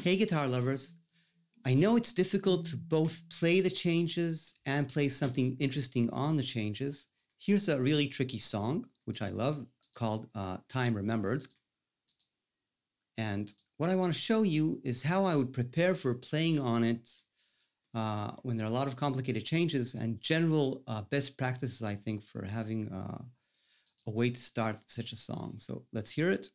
Hey guitar lovers, I know it's difficult to both play the changes and play something interesting on the changes. Here's a really tricky song, which I love, called Time Remembered. And what I want to show you is how I would prepare for playing on it when there are a lot of complicated changes and general best practices, I think, for having a way to start such a song. So let's hear it.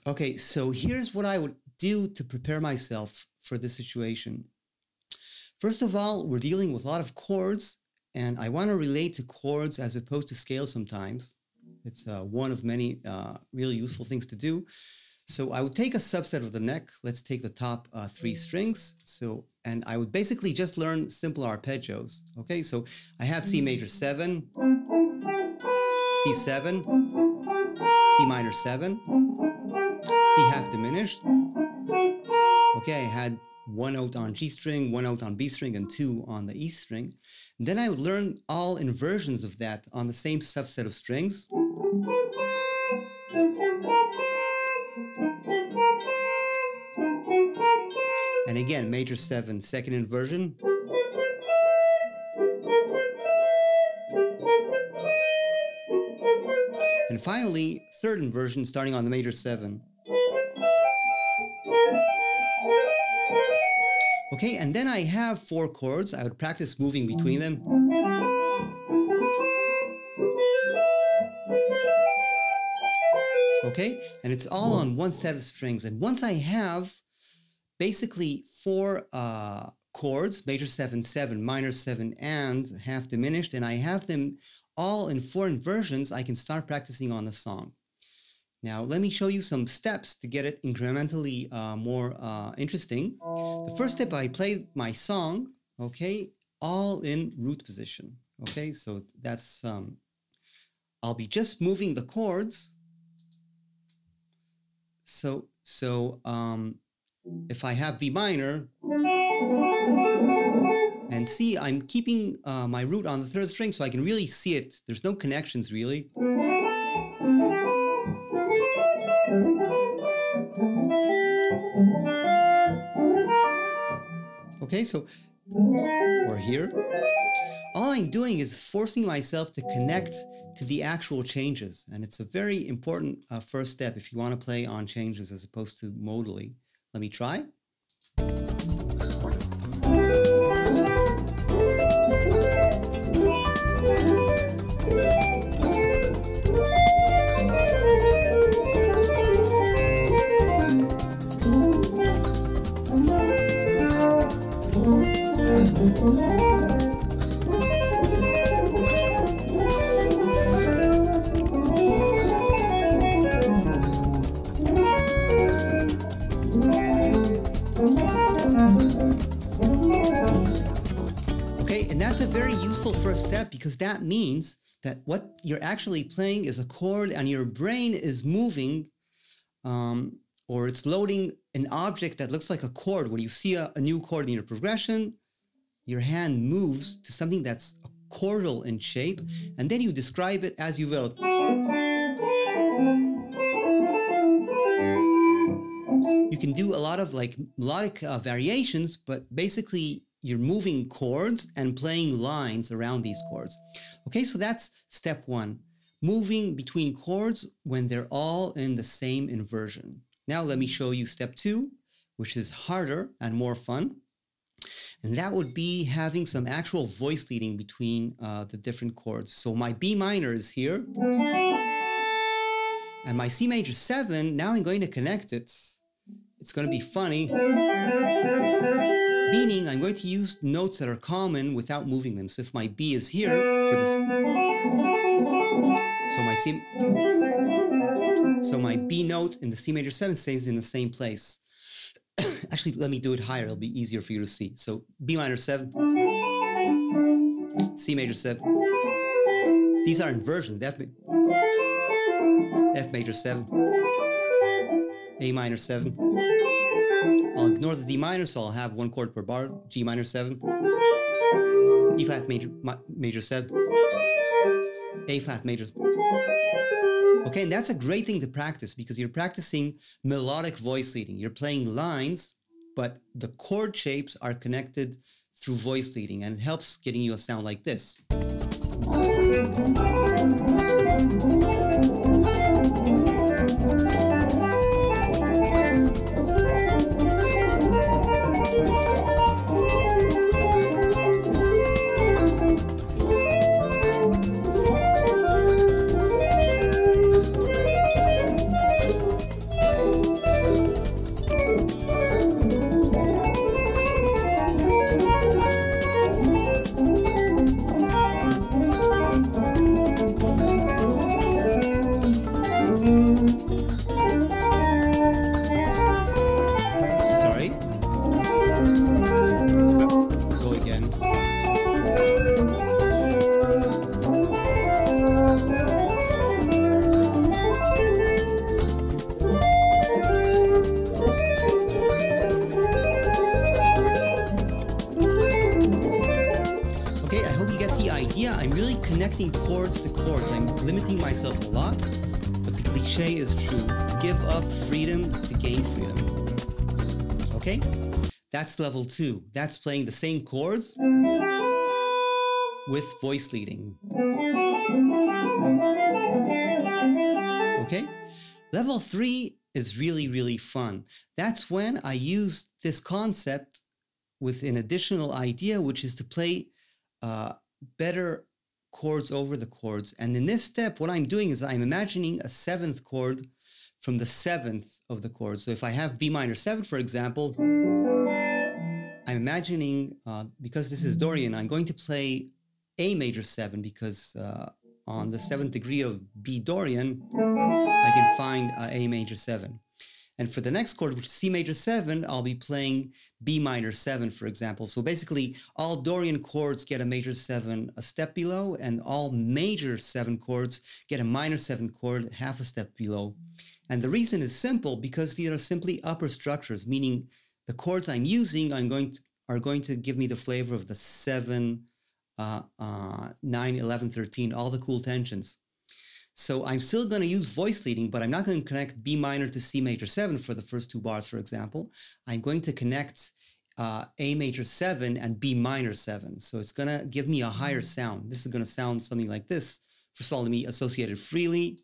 Okay, so here's what I would do to prepare myself for this situation. First of all, we're dealing with a lot of chords, and I want to relate to chords as opposed to scales sometimes. It's one of many really useful things to do. So I would take a subset of the neck. Let's take the top 3 strings. And I would basically just learn simple arpeggios. Okay, so I have C major 7, C7, C minor 7, C half diminished. Okay, I had 1 note on G string, 1 note on B string, and 2 on the E string. And then I would learn all inversions of that on the same subset of strings. And again, major 7, second inversion. And finally, third inversion starting on the major 7. Okay, and then I have 4 chords. I would practice moving between them. Okay, and it's all on one set of strings. And once I have basically 4 chords, major 7, 7, minor 7, and half diminished, and I have them all in 4 inversions, I can start practicing on the song. Now, let me show you some steps to get it incrementally more interesting. The first step, I play my song, okay, all in root position. Okay, so that's, I'll be just moving the chords. So if I have B minor and C, I'm keeping my root on the 3rd string so I can really see it. There's no connections really. Okay, so we're here. All I'm doing is forcing myself to connect to the actual changes. And it's a very important first step if you want to play on changes as opposed to modally. Let me try. Okay, and that's a very useful first step because that means that what you're actually playing is a chord and your brain is moving or it's loading an object that looks like a chord. When you see a new chord in your progression, your hand moves to something that's chordal in shape, and then you describe it as you will. You can do a lot of like melodic variations, but basically you're moving chords and playing lines around these chords. Okay, so that's step 1, moving between chords when they're all in the same inversion. Now let me show you step 2, which is harder and more fun. And that would be having some actual voice leading between the different chords. So my B minor is here. And my C major 7, now I'm going to connect it. it's going to be funny, meaning I'm going to use notes that are common without moving them. So if my B is here for this, so my B note in the C major 7 stays in the same place. Actually, let me do it higher. It'll be easier for you to see. So B minor 7, C major 7. These are inversions. F major 7, A minor 7. I'll ignore the D minor, so I'll have one chord per bar. G minor 7, E flat major 7, A flat major. Okay, and that's a great thing to practice because you're practicing melodic voice leading. You're playing lines, but the chord shapes are connected through voice leading, and it helps getting you a sound like this. Connecting chords to chords. I'm limiting myself a lot, but the cliche is true. Give up freedom to gain freedom. Okay? That's level 2. That's playing the same chords with voice leading. Okay? Level 3 is really, really fun. That's when I use this concept with an additional idea, which is to play better chords over the chords. And in this step, what I'm doing is I'm imagining a 7th chord from the 7th of the chord. So if I have B minor 7, for example, I'm imagining, because this is Dorian, I'm going to play A major 7 because on the 7th degree of B Dorian, I can find A major 7. And for the next chord, which is C major 7, I'll be playing B minor 7, for example. So basically, all Dorian chords get a major 7 a step below, and all major 7 chords get a minor 7 chord half a step below. And the reason is simple, because these are simply upper structures, meaning the chords I'm using are going to give me the flavor of the 7, 9, 11, 13, all the cool tensions. So I'm still going to use voice leading, but I'm not going to connect B minor to C major 7 for the first 2 bars, for example. I'm going to connect A major 7 and B minor 7. So it's going to give me a higher sound. This is going to sound something like this. First of all, let me associate it freely.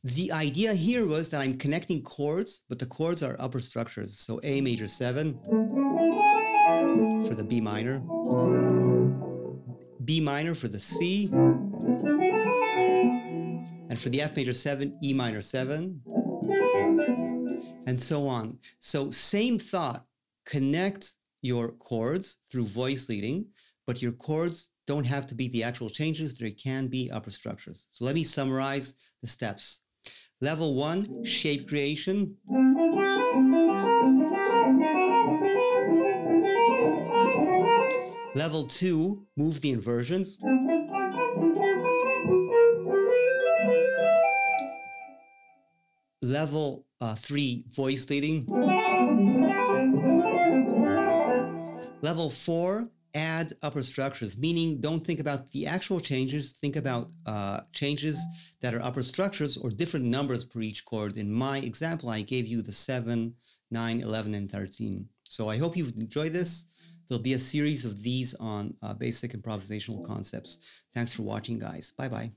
The idea here was that I'm connecting chords, but the chords are upper structures. So A major 7, for the B minor, B minor for the C, and for the F major 7, E minor 7, and so on. So same thought, connect your chords through voice leading, but your chords don't have to be the actual changes. There can be upper structures. So let me summarize the steps. Level 1, shape creation. Level 2, move the inversions. Level 3, voice leading. Level 4, add upper structures, meaning don't think about the actual changes, think about changes that are upper structures or different numbers per each chord. In my example, I gave you the 7, 9, 11, and 13. So I hope you've enjoyed this. There'll be a series of these on basic improvisational concepts. Thanks for watching, guys. Bye-bye.